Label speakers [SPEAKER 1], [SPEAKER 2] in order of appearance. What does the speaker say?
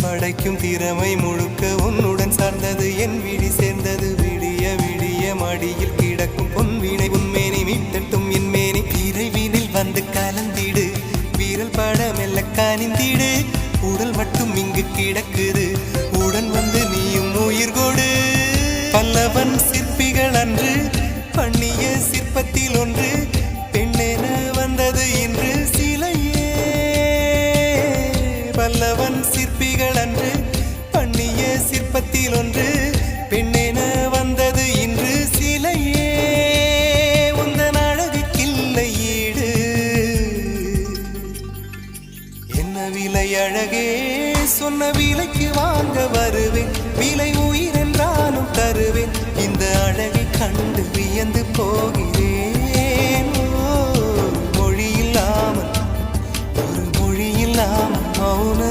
[SPEAKER 1] படைக்கும் திறமை முழுக்க உன்னுடன் சார்ந்தது என் விழி சேர்ந்தது விடிய விடிய மடியில் கிடக்கும் பொன்வினை உன்மேனி மீட்டட்டும் என் மேனி இறைவினில் வந்து கலந்திடு வீரல் பட மெல்ல காணிந்திடு உடல் மட்டும் இங்கு கிடக்குது உடன் வந்து நீயும் உயிர் கொடு பல்லவன் சிற்பிகள் அன்று பண்ணிய சிற்பத்தில் ஒன்று பெண்ணென வந்தது இன்று சிலையே பல்லவன் சிற்பிகள் அன்று பண்ணிய சிற்பத்தில் ஒன்று பெண்ணென வந்தது இன்று சிலையே உந்தன் அழகுக்கில்லை ஈடு என்ன விலை அழகே சொன்ன விலைக்கு வாங்க வருவேன் விலை உயிர் என்றாலும் தருவேன் இந்த அழகை கண்டு வியந்து போகிறேன் மொழி இல்லாமல் ஒரு மொழி இல்லாமல் மௌன